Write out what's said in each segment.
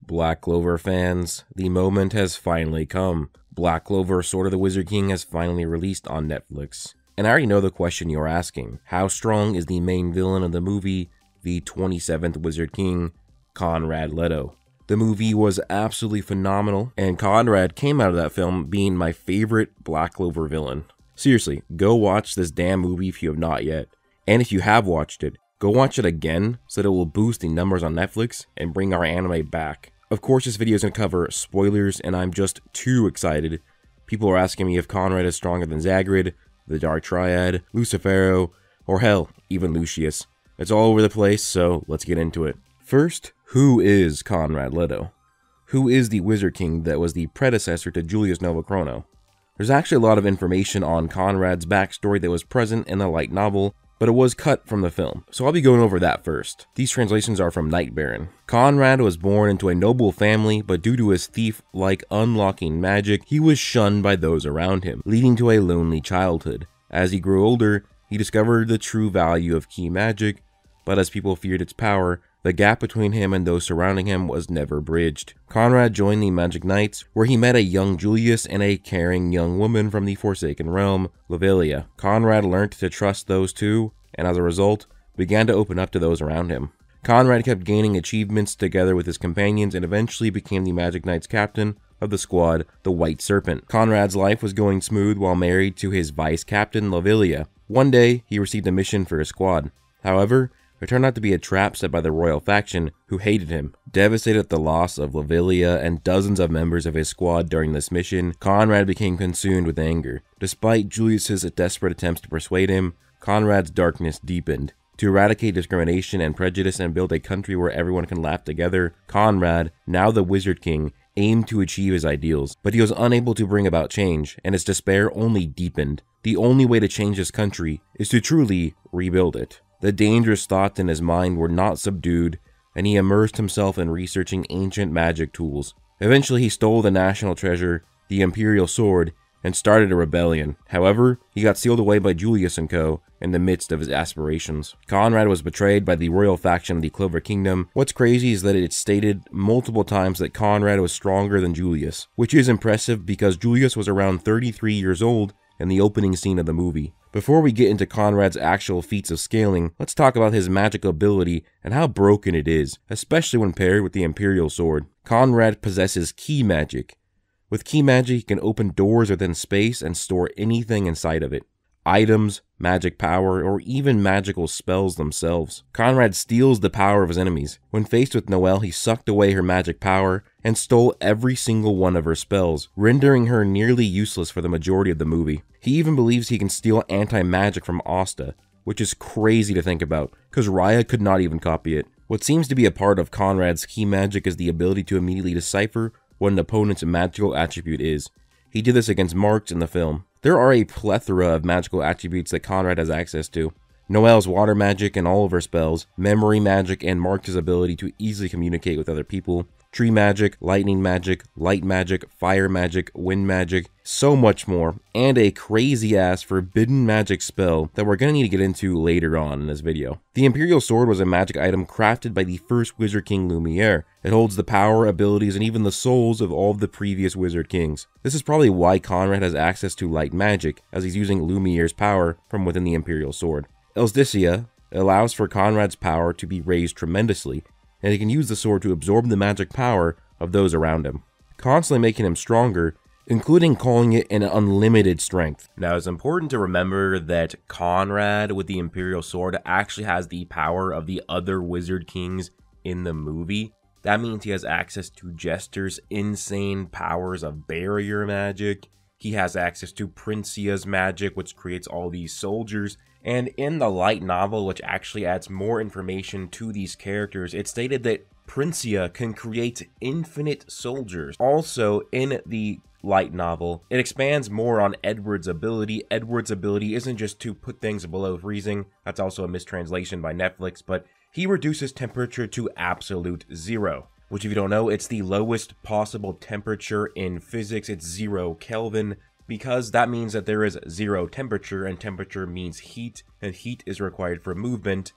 Black Clover fans, the moment has finally come. Black Clover Sword of the Wizard King has finally released on Netflix. And I already know the question you're asking. How strong is the main villain of the movie, the 27th Wizard King, Conrad Leto? The movie was absolutely phenomenal, and Conrad came out of that film being my favorite Black Clover villain. Seriously, go watch this damn movie if you have not yet. And if you have watched it, go watch it again so that it will boost the numbers on Netflix and bring our anime back. Of course, this video is going to cover spoilers, and I'm just too excited. People are asking me if Conrad is stronger than Zagrid, the Dark Triad, Lucifero, or hell, even Lucius. It's all over the place, so let's get into it. First, who is Conrad Leto? Who is the Wizard King that was the predecessor to Julius Novachrono? There's actually a lot of information on Conrad's backstory that was present in the light novel, but it was cut from the film, so I'll be going over that first. These translations are from Night Baron. Conrad was born into a noble family, but due to his thief-like unlocking magic, he was shunned by those around him, leading to a lonely childhood. As he grew older, he discovered the true value of key magic, but as people feared its power, the gap between him and those surrounding him was never bridged. Conrad joined the Magic Knights, where he met a young Julius and a caring young woman from the Forsaken Realm, Lavilia. Conrad learned to trust those two, and as a result, began to open up to those around him. Conrad kept gaining achievements together with his companions and eventually became the Magic Knights captain of the squad, the White Serpent. Conrad's life was going smooth while married to his vice captain, Lavilia. One day, he received a mission for his squad. However, it turned out to be a trap set by the royal faction, who hated him. Devastated at the loss of Lavilia and dozens of members of his squad during this mission, Conrad became consumed with anger. Despite Julius's desperate attempts to persuade him, Conrad's darkness deepened. To eradicate discrimination and prejudice and build a country where everyone can laugh together, Conrad, now the Wizard King, aimed to achieve his ideals, but he was unable to bring about change, and his despair only deepened. The only way to change his country is to truly rebuild it. The dangerous thoughts in his mind were not subdued, and he immersed himself in researching ancient magic tools. Eventually, he stole the national treasure, the Imperial Sword, and started a rebellion. However, he got sealed away by Julius and co. in the midst of his aspirations. Conrad was betrayed by the royal faction of the Clover Kingdom. What's crazy is that it's stated multiple times that Conrad was stronger than Julius, which is impressive because Julius was around 33 years old in the opening scene of the movie. Before we get into Conrad's actual feats of scaling, let's talk about his magical ability and how broken it is, especially when paired with the Imperial Sword. Conrad possesses key magic. With key magic, he can open doors within space and store anything inside of it. Items, magic power, or even magical spells themselves. Conrad steals the power of his enemies. When faced with Noelle, he sucked away her magic power and stole every single one of her spells, rendering her nearly useless for the majority of the movie. He even believes he can steal anti-magic from Asta, which is crazy to think about, because Raya could not even copy it. What seems to be a part of Conrad's key magic is the ability to immediately decipher what an opponent's magical attribute is. He did this against Marx in the film. There are a plethora of magical attributes that Conrad has access to. Noelle's water magic and all of her spells, memory magic, and Marx's ability to easily communicate with other people, tree magic, lightning magic, light magic, fire magic, wind magic, so much more, and a crazy ass forbidden magic spell that we're gonna need to get into later on in this video. The Imperial Sword was a magic item crafted by the first Wizard King Lumiere. It holds the power, abilities, and even the souls of all of the previous Wizard Kings. This is probably why Conrad has access to light magic, as he's using Lumiere's power from within the Imperial Sword. Elsdicia allows for Conrad's power to be raised tremendously, and he can use the sword to absorb the magic power of those around him, constantly making him stronger, including calling it an unlimited strength. Now, it's important to remember that Conrad with the Imperial Sword actually has the power of the other Wizard Kings in the movie. That means he has access to Jester's insane powers of barrier magic. He has access to Princia's magic, which creates all these soldiers. And in the light novel, which actually adds more information to these characters, it's stated that Princia can create infinite soldiers. Also, in the light novel, it expands more on Edward's ability. Edward's ability isn't just to put things below freezing. That's also a mistranslation by Netflix, but he reduces temperature to absolute zero, which, if you don't know, it's the lowest possible temperature in physics. It's 0 Kelvin. because that means that there is zero temperature, and temperature means heat, and heat is required for movement.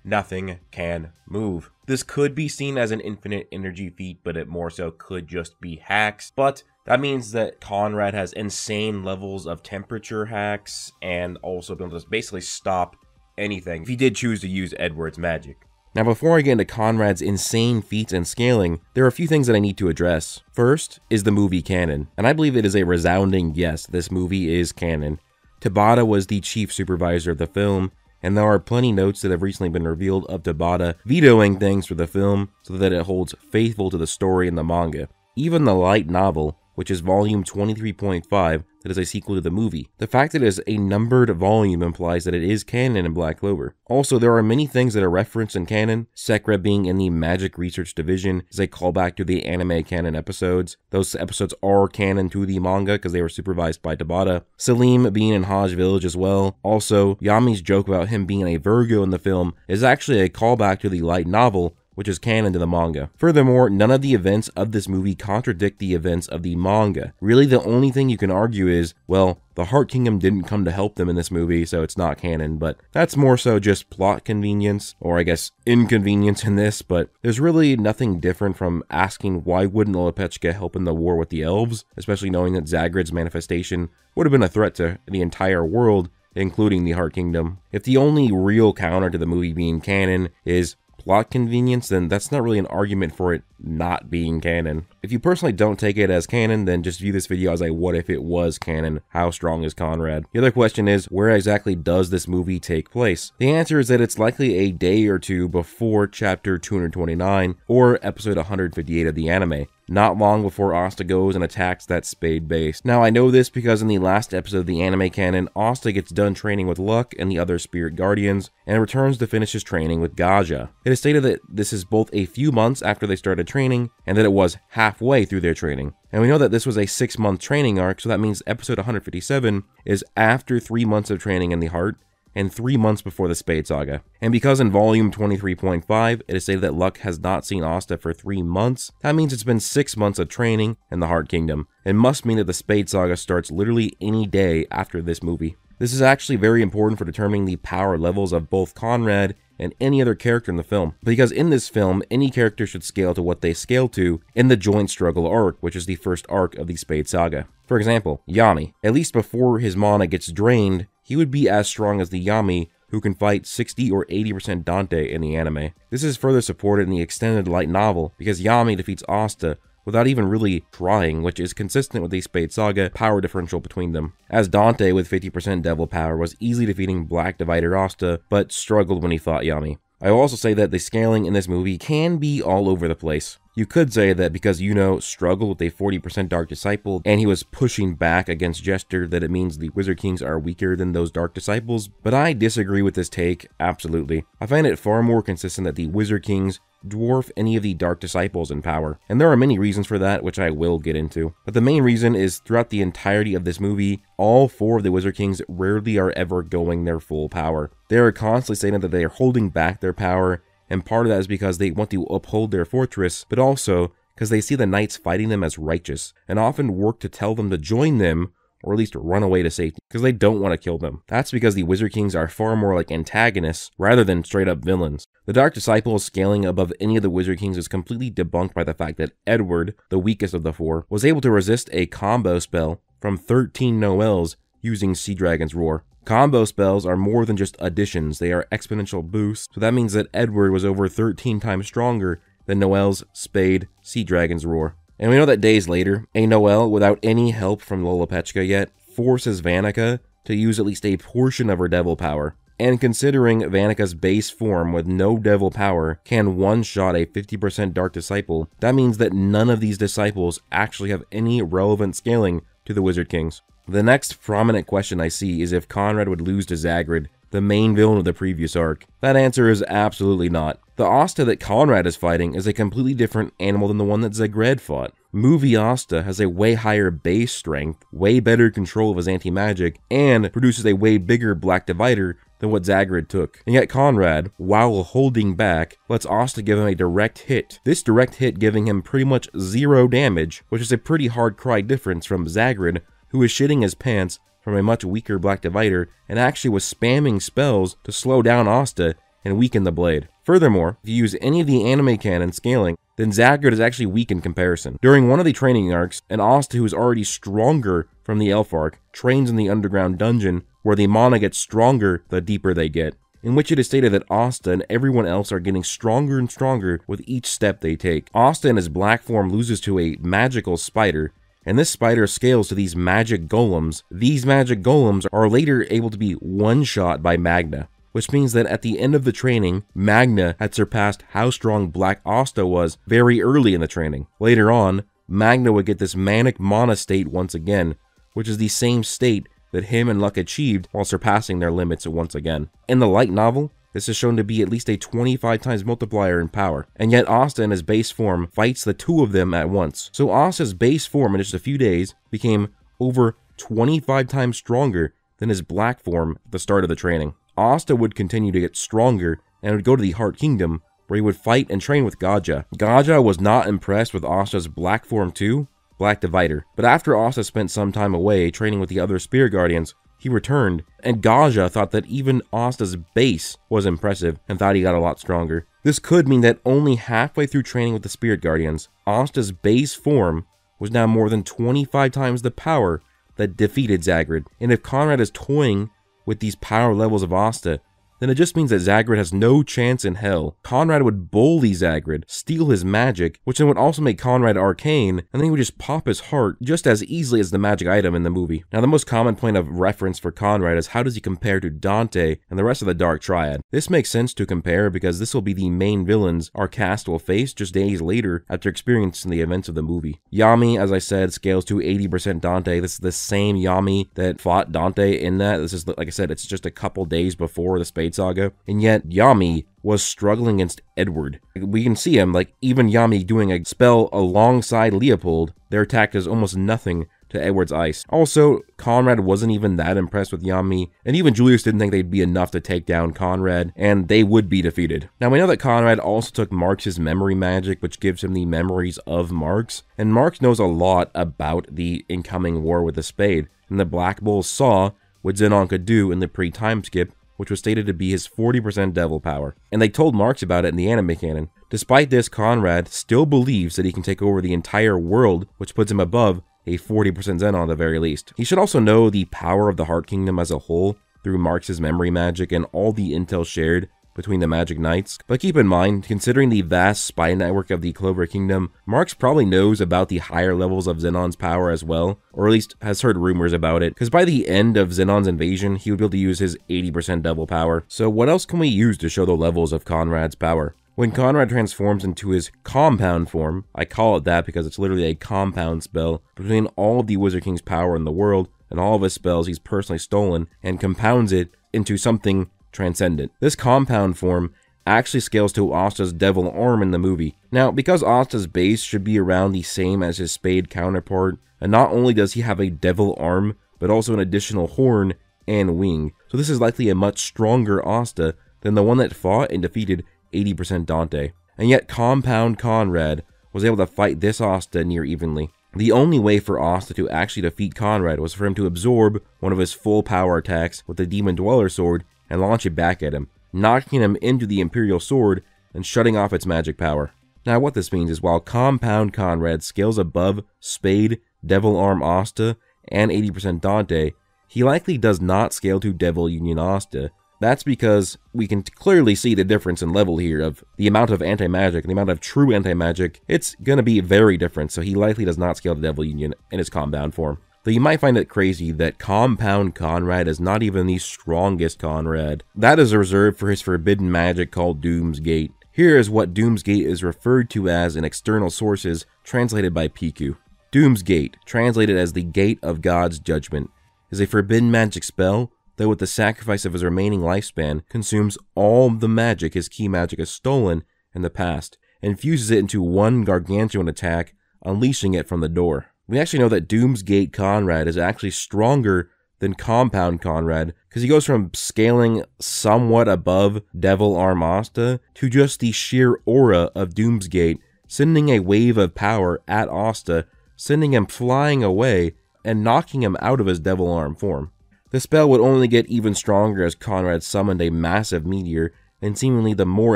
nothing can move. This could be seen as an infinite energy feat, but it more so could just be hacks. But that means that Conrad has insane levels of temperature hacks and also be able to basically stop anything if he did choose to use Edward's magic. Now, before I get into Conrad's insane feats and scaling, there are a few things that I need to address. First is the movie canon, and I believe it is a resounding yes, this movie is canon. Tabata was the chief supervisor of the film, and there are plenty notes that have recently been revealed of Tabata vetoing things for the film so that it holds faithful to the story in the manga. Even the light novel, which is volume 23.5, that is a sequel to the movie. The fact that it is a numbered volume implies that it is canon in Black Clover. Also, there are many things that are referenced in canon. Sekra being in the Magic Research Division is a callback to the anime canon episodes. Those episodes are canon to the manga because they were supervised by Tabata. Selim being in Hajj Village as well. Also, Yami's joke about him being a Virgo in the film is actually a callback to the light novel, which is canon to the manga. Furthermore, none of the events of this movie contradict the events of the manga. Really, the only thing you can argue is, well, the Heart Kingdom didn't come to help them in this movie, so it's not canon, but that's more so just plot convenience, or I guess inconvenience in this, but there's really nothing different from asking why wouldn't Lolopechka help in the war with the elves, especially knowing that Zagred's manifestation would have been a threat to the entire world, including the Heart Kingdom. If the only real counter to the movie being canon is plot convenience, then that's not really an argument for it not being canon. If you personally don't take it as canon, then just view this video as a what if it was canon, how strong is Conrad? The other question is, where exactly does this movie take place? The answer is that it's likely a day or two before chapter 229 or episode 158 of the anime. Not long before Asta goes and attacks that Spade base. Now, I know this because in the last episode of the anime canon, Asta gets done training with Luck and the other Spirit Guardians, and returns to finish his training with Gaja. It is stated that this is both a few months after they started training, and that it was halfway through their training. And we know that this was a 6-month training arc, so that means episode 157 is after 3 months of training in the heart, and 3 months before the Spade Saga. And because in volume 23.5, it is stated that Luck has not seen Asta for 3 months, that means it's been 6 months of training in the Heart Kingdom. It must mean that the Spade Saga starts literally any day after this movie. This is actually very important for determining the power levels of both Conrad and any other character in the film, because in this film, any character should scale to what they scale to in the Joint Struggle arc, which is the first arc of the Spade Saga. For example, Yami. At least before his mana gets drained, he would be as strong as the Yami who can fight 60 or 80% Dante in the anime. This is further supported in the extended light novel, because Yami defeats Asta without even really trying, which is consistent with the Spade Saga power differential between them, as Dante with 50% devil power was easily defeating Black Divider Asta, but struggled when he fought Yami. I will also say that the scaling in this movie can be all over the place. You could say that because Yuno struggled with a 40% Dark Disciple, and he was pushing back against Jester, that it means the Wizard Kings are weaker than those Dark Disciples, but I disagree with this take, absolutely. I find it far more consistent that the Wizard Kings dwarf any of the Dark Disciples in power, and there are many reasons for that, which I will get into. But the main reason is throughout the entirety of this movie, all 4 of the Wizard Kings rarely are ever going their full power. They are constantly saying that they are holding back their power, and part of that is because they want to uphold their fortress, but also because they see the knights fighting them as righteous, and often work to tell them to join them, or at least run away to safety, because they don't want to kill them. That's because the Wizard Kings are far more like antagonists, rather than straight up villains. The Dark Disciples scaling above any of the Wizard Kings is completely debunked by the fact that Edward, the weakest of the 4, was able to resist a combo spell from 13 Noels using Sea Dragon's Roar. Combo spells are more than just additions, they are exponential boosts, so that means that Edward was over 13 times stronger than Noel's Spade, Sea Dragon's Roar. And we know that days later, a Noel, without any help from Lolopechka yet, forces Vanica to use at least a portion of her devil power. And considering Vanica's base form with no devil power can one-shot a 50% Dark Disciple, that means that none of these disciples actually have any relevant scaling to the Wizard Kings. The next prominent question I see is if Conrad would lose to Zagred, the main villain of the previous arc. That answer is absolutely not. The Asta that Conrad is fighting is a completely different animal than the one that Zagred fought. Movie Asta has a way higher base strength, way better control of his anti-magic, and produces a way bigger Black Divider than what Zagred took. And yet Conrad, while holding back, lets Asta give him a direct hit. This direct hit giving him pretty much 0 damage, which is a pretty hard cry difference from Zagred, who is shitting his pants from a much weaker Black Divider and actually was spamming spells to slow down Asta and weaken the blade. Furthermore, if you use any of the anime canon scaling, then Zagreed is actually weak in comparison. During one of the training arcs, an Asta who is already stronger from the Elf arc trains in the underground dungeon, where the mana gets stronger the deeper they get, in which it is stated that Asta and everyone else are getting stronger and stronger with each step they take. Asta in his black form loses to a magical spider, and this spider scales to these magic golems. These magic golems are later able to be one-shot by Magna, which means that at the end of the training, Magna had surpassed how strong Black Asta was very early in the training. Later on, Magna would get this manic mana state once again, which is the same state that him and Luck achieved while surpassing their limits once again. In the light novel, this is shown to be at least a 25 times multiplier in power, and yet Asta in his base form fights the two of them at once. So Asta's base form in just a few days became over 25 times stronger than his black form at the start of the training. Asta would continue to get stronger and would go to the Heart Kingdom, where he would fight and train with Gaja. Gaja was not impressed with Asta's black form too, Black Divider, but after Asta spent some time away training with the other Spirit Guardians, he returned, and Gaja thought that even Asta's base was impressive and thought he got a lot stronger. This could mean that only halfway through training with the Spirit Guardians, Asta's base form was now more than 25 times the power that defeated Zagreed. And if Conrad is toying with these power levels of Asta, then it just means that Zagreed has no chance in hell. Conrad would bully Zagreed, steal his magic, which then would also make Conrad arcane, and then he would just pop his heart just as easily as the magic item in the movie. Now, the most common point of reference for Conrad is how does he compare to Dante and the rest of the Dark Triad. This makes sense to compare because this will be the main villains our cast will face just days later after experiencing the events of the movie. Yami, as I said, scales to 80% Dante. This is the same Yami that fought Dante in that. This is, like I said, it's just a couple days before the Spade Saga, and yet Yami was struggling against Edward. We can see him, like, even Yami doing a spell alongside Leopold, their attack is almost nothing to Edward's ice. Also, Conrad wasn't even that impressed with Yami, and even Julius didn't think they'd be enough to take down Conrad, and they would be defeated. Now, we know that Conrad also took Marx's memory magic, which gives him the memories of Marx, and Marx knows a lot about the incoming war with the Spade, and the Black Bull saw what Zenon could do in the pre-time skip, which was stated to be his 40% devil power, and they told Marx about it in the anime canon. Despite this, Conrad still believes that he can take over the entire world, which puts him above a 40% Zenon at the very least. He should also know the power of the Heart Kingdom as a whole through Marx's memory magic and all the intel shared between the Magic Knights. But keep in mind, considering the vast spy network of the Clover Kingdom, Marx probably knows about the higher levels of Zenon's power as well, or at least has heard rumors about it, because by the end of Zenon's invasion, he would be able to use his 80% devil power. So what else can we use to show the levels of Conrad's power? When Conrad transforms into his compound form, I call it that because it's literally a compound spell between all of the Wizard King's power in the world and all of his spells he's personally stolen, and compounds it into something transcendent. This compound form actually scales to Asta's devil arm in the movie. Now, because Asta's base should be around the same as his Spade counterpart, and not only does he have a devil arm, but also an additional horn and wing, so this is likely a much stronger Asta than the one that fought and defeated 80% Dante. And yet Compound Conrad was able to fight this Asta near evenly. The only way for Asta to actually defeat Conrad was for him to absorb one of his full power attacks with the Demon Dweller sword and launch it back at him, knocking him into the Imperial Sword and shutting off its magic power. Now what this means is while Compound Conrad scales above Spade, Devil Arm Asta, and 80% Dante, he likely does not scale to Devil Union Asta. That's because we can clearly see the difference in level here of the amount of anti-magic and the amount of true anti-magic. It's gonna be very different, so he likely does not scale to Devil Union in his compound form. Though you might find it crazy that Compound Conrad is not even the strongest Conrad. That is reserved for his forbidden magic called Doom's Gate. Here is what Doom's Gate is referred to as in external sources, translated by Piku. Doom's Gate, translated as the Gate of God's Judgment, is a forbidden magic spell that with the sacrifice of his remaining lifespan, consumes all the magic his key magic has stolen in the past, and fuses it into one gargantuan attack, unleashing it from the door. We actually know that Doom's Gate Conrad is actually stronger than Compound Conrad, because he goes from scaling somewhat above Devil Arm Asta to just the sheer aura of Doom's Gate, sending a wave of power at Asta, sending him flying away, and knocking him out of his Devil Arm form. The spell would only get even stronger as Conrad summoned a massive meteor and seemingly the more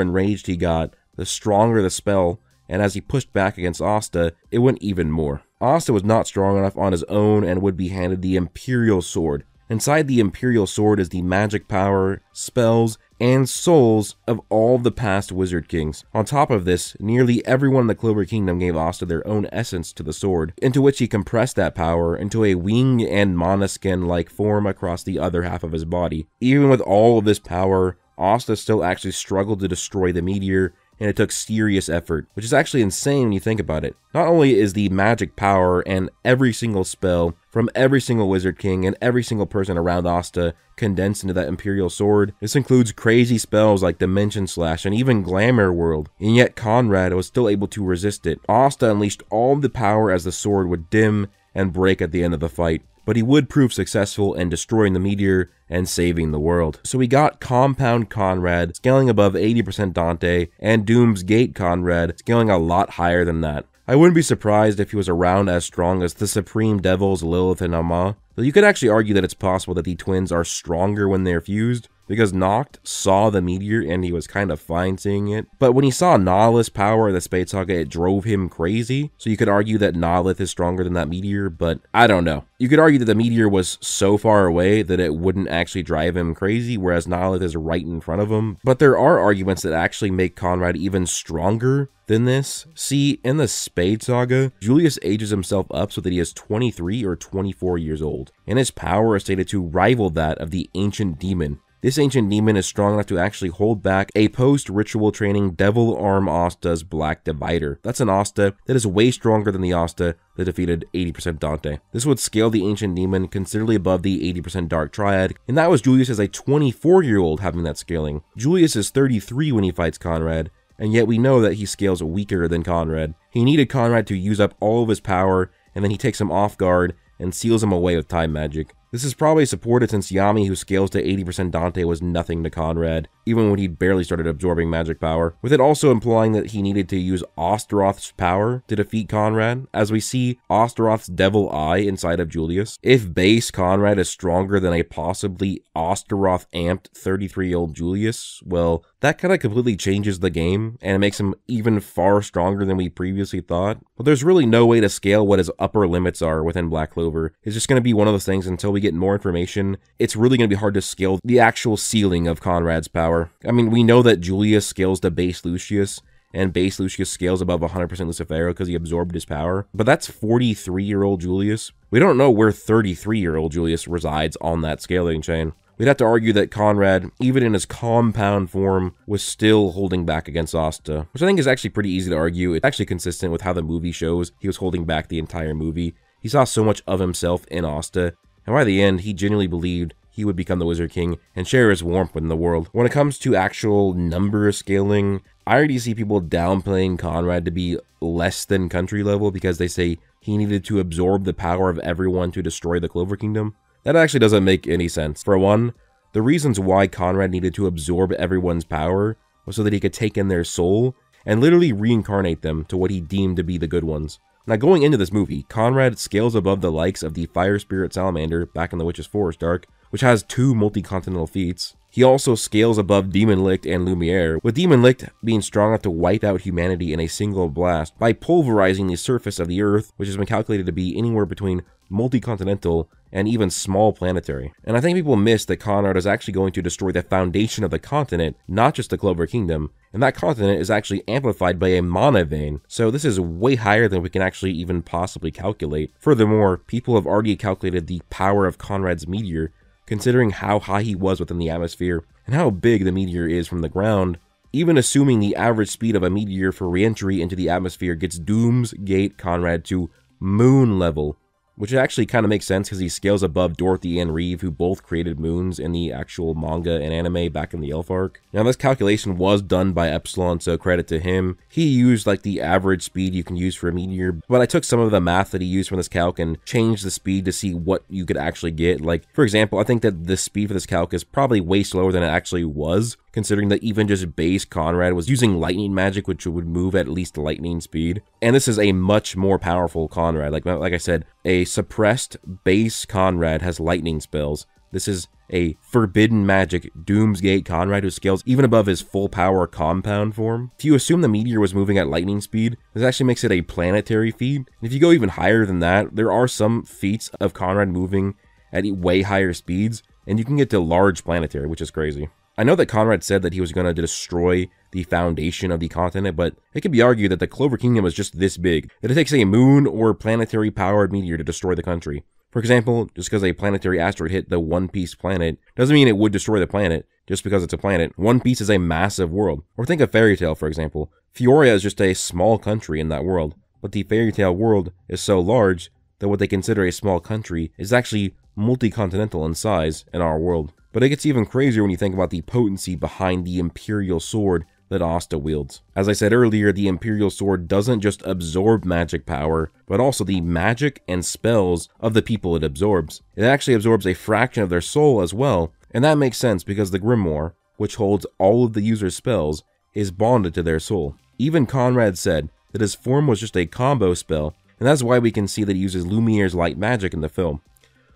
enraged he got, the stronger the spell, and as he pushed back against Asta, it went even more. Asta was not strong enough on his own and would be handed the Imperial Sword. Inside the Imperial Sword is the magic power, spells, and souls of all the past Wizard Kings. On top of this, nearly everyone in the Clover Kingdom gave Asta their own essence to the sword, into which he compressed that power into a wing and Måneskin-like form across the other half of his body. Even with all of this power, Asta still actually struggled to destroy the meteor, and it took serious effort, which is actually insane when you think about it. Not only is the magic power and every single spell from every single Wizard King and every single person around Asta condensed into that Imperial Sword, this includes crazy spells like Dimension Slash and even Glamour World, and yet Conrad was still able to resist it. Asta unleashed all the power as the sword would dim and break at the end of the fight, but he would prove successful in destroying the meteor and saving the world. So we got Compound Conrad scaling above 80% Dante, and Doom's Gate Conrad scaling a lot higher than that. I wouldn't be surprised if he was around as strong as the Supreme Devils Lilith and Amma, though you could actually argue that it's possible that the twins are stronger when they're fused, because Noct saw the meteor and he was kind of fine seeing it. But when he saw Nihilith's power in the Spade Saga, it drove him crazy. So you could argue that Nihilith is stronger than that meteor, but I don't know. You could argue that the meteor was so far away that it wouldn't actually drive him crazy, whereas Nihilith is right in front of him. But there are arguments that actually make Conrad even stronger than this. See, in the Spade Saga, Julius ages himself up so that he is 23 or 24 years old, and his power is stated to rival that of the Ancient Demon. This Ancient Demon is strong enough to actually hold back a post-ritual training Devil Arm Asta's Black Divider. That's an Asta that is way stronger than the Asta that defeated 80% Dante. This would scale the Ancient Demon considerably above the 80% Dark Triad, and that was Julius as a 24-year-old having that scaling. Julius is 33 when he fights Conrad, and yet we know that he scales weaker than Conrad. He needed Conrad to use up all of his power, and then he takes him off guard and seals him away with time magic. This is probably supported since Yami, who scales to 80% Dante, was nothing to Conrad, even when he barely started absorbing magic power, with it also implying that he needed to use Osteroth's power to defeat Conrad, as we see Osteroth's Devil Eye inside of Julius. If base Conrad is stronger than a possibly Osteroth-amped 33-year-old Julius, well, that kind of completely changes the game, and it makes him even far stronger than we previously thought. But there's really no way to scale what his upper limits are within Black Clover. It's just going to be one of those things until we get more information. It's really going to be hard to scale the actual ceiling of Conrad's power. I mean, we know that Julius scales to base Lucius, and base Lucius scales above 100% Lucifero because he absorbed his power. But that's 43-year-old Julius. We don't know where 33-year-old Julius resides on that scaling chain. We'd have to argue that Conrad, even in his compound form, was still holding back against Asta, which I think is actually pretty easy to argue. It's actually consistent with how the movie shows he was holding back the entire movie. He saw so much of himself in Asta, and by the end, he genuinely believed he would become the Wizard King and share his warmth in the world. When it comes to actual number scaling, I already see people downplaying Conrad to be less than country level because they say he needed to absorb the power of everyone to destroy the Clover Kingdom. That actually doesn't make any sense. For one, the reasons why Conrad needed to absorb everyone's power was so that he could take in their soul and literally reincarnate them to what he deemed to be the good ones. Now, going into this movie, Conrad scales above the likes of the Fire Spirit Salamander back in the Witch's Forest arc, which has 2 multi-continental feats. He also scales above Demon Licht and Lumiere, with Demon Licht being strong enough to wipe out humanity in a single blast by pulverizing the surface of the Earth, which has been calculated to be anywhere between multi-continental and even small planetary. And I think people miss that Conrad is actually going to destroy the foundation of the continent, not just the Clover Kingdom, and that continent is actually amplified by a mana vein, so this is way higher than we can actually even possibly calculate. Furthermore, people have already calculated the power of Conrad's meteor, considering how high he was within the atmosphere, and how big the meteor is from the ground. Even assuming the average speed of a meteor for re-entry into the atmosphere gets Doom's Gate Conrad to moon level, which actually kind of makes sense because he scales above Dorothy and Reeve, who both created moons in the actual manga and anime back in the Elf arc. Now, this calculation was done by Epsilon, so credit to him. He used like the average speed you can use for a meteor, but I took some of the math that he used from this calc and changed the speed to see what you could actually get. Like, for example, I think that the speed for this calc is probably way slower than it actually was, considering that even just base Conrad was using lightning magic, which would move at least lightning speed. And this is a much more powerful Conrad. Like I said, a suppressed base Conrad has lightning spells, This is a forbidden magic Doomsgate Conrad who scales even above his full power compound form. If you assume the meteor was moving at lightning speed, this actually makes it a planetary feat. And if you go even higher than that, there are some feats of Conrad moving at way higher speeds, and you can get to large planetary, which is crazy. I know that Conrad said that he was going to destroy the foundation of the continent, but it could be argued that the Clover Kingdom is just this big, that it takes a moon or planetary powered meteor to destroy the country. For example, just because a planetary asteroid hit the One Piece planet doesn't mean it would destroy the planet just because it's a planet. One Piece is a massive world. Or think of Fairy Tail, for example. Fioria is just a small country in that world, but the Fairy Tail world is so large that what they consider a small country is actually multi-continental in size in our world. But it gets even crazier when you think about the potency behind the Imperial Sword that Asta wields. As I said earlier, the Imperial Sword doesn't just absorb magic power, but also the magic and spells of the people it absorbs. It actually absorbs a fraction of their soul as well, and that makes sense because the Grimoire, which holds all of the user's spells, is bonded to their soul. Even Conrad said that his form was just a combo spell, and that's why we can see that he uses Lumiere's light magic in the film.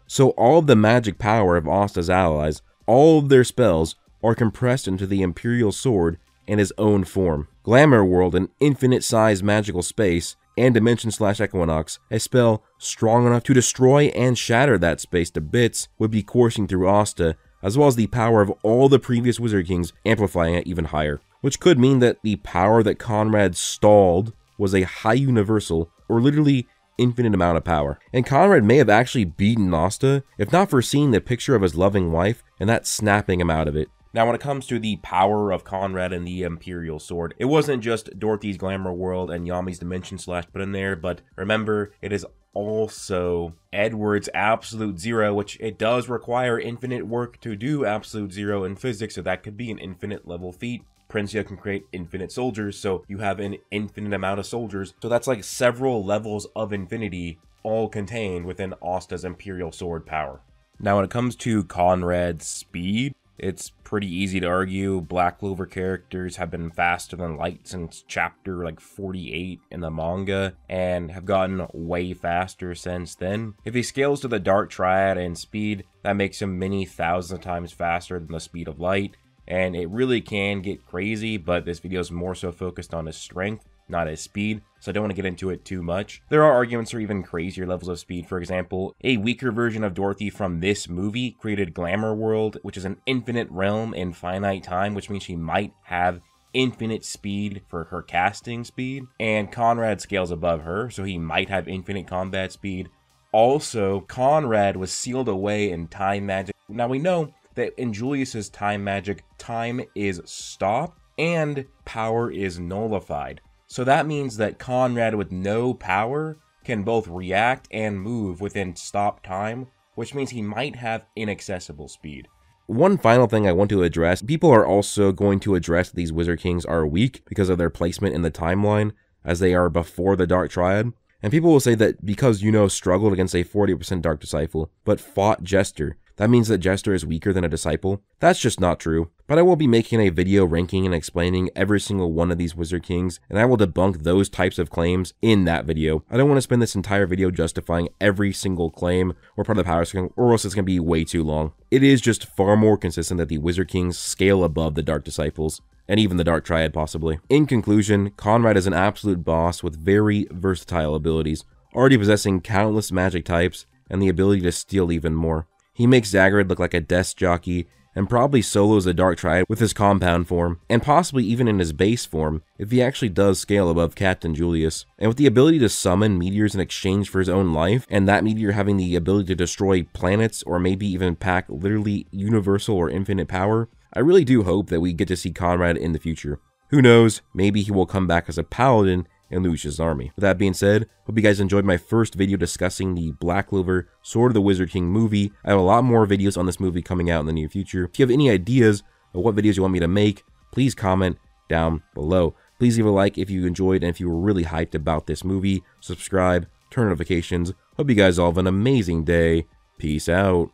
So all of the magic power of Asta's allies, all of their spells, are compressed into the Imperial Sword and his own form. Glamour World, an infinite-sized magical space, and Dimension/Equinox, a spell strong enough to destroy and shatter that space to bits, would be coursing through Asta, as well as the power of all the previous Wizard Kings, amplifying it even higher. Which could mean that the power that Conrad stalled was a high universal, or literally infinite amount of power. And Conrad may have actually beaten Asta, if not for seeing the picture of his loving wife and that snapping him out of it. Now, when it comes to the power of Conrad and the Imperial Sword, it wasn't just Dorothy's Glamour World and Yami's Dimension Slash put in there, but remember, it is also Edward's Absolute Zero, which it does require infinite work to do Absolute Zero in physics, so that could be an infinite level feat. Princia can create infinite soldiers, so you have an infinite amount of soldiers. So that's like several levels of infinity, all contained within Asta's Imperial Sword power. Now, when it comes to Conrad's speed, it's pretty easy to argue. Black Clover characters have been faster than light since chapter like 48 in the manga, and have gotten way faster since then. If he scales to the Dark Triad in speed, that makes him many thousands of times faster than the speed of light. And it really can get crazy, but this video is more so focused on his strength, not his speed, so I don't want to get into it too much. There are arguments for even crazier levels of speed. For example, a weaker version of Dorothy from this movie created Glamour World, which is an infinite realm in finite time, which means she might have infinite speed for her casting speed. And Conrad scales above her, so he might have infinite combat speed. Also, Conrad was sealed away in time magic. Now we know that in Julius's time magic, time is stopped and power is nullified. So that means that Conrad with no power can both react and move within stopped time, which means he might have inaccessible speed. One final thing I want to address, people are also going to address that these Wizard Kings are weak because of their placement in the timeline, as they are before the Dark Triad. And people will say that because Yuno struggled against a 40% Dark Disciple, but fought Jester, that means that Jester is weaker than a Disciple. That's just not true. But I will be making a video ranking and explaining every single one of these Wizard Kings, and I will debunk those types of claims in that video. I don't want to spend this entire video justifying every single claim or part of the power system, or else it's going to be way too long. It is just far more consistent that the Wizard Kings scale above the Dark Disciples, and even the Dark Triad possibly. In conclusion, Conrad is an absolute boss with very versatile abilities, already possessing countless magic types and the ability to steal even more. He makes Zagreid look like a desk jockey, and probably solos the Dark Triad with his compound form, and possibly even in his base form, if he actually does scale above Captain Julius. And with the ability to summon meteors in exchange for his own life, and that meteor having the ability to destroy planets, or maybe even pack literally universal or infinite power, I really do hope that we get to see Conrad in the future. Who knows, maybe he will come back as a paladin in Lucius' army. With that being said, hope you guys enjoyed my first video discussing the Black Clover Sword of the Wizard King movie. I have a lot more videos on this movie coming out in the near future. If you have any ideas of what videos you want me to make, please comment down below. Please leave a like if you enjoyed and if you were really hyped about this movie. Subscribe, turn notifications. Hope you guys all have an amazing day. Peace out.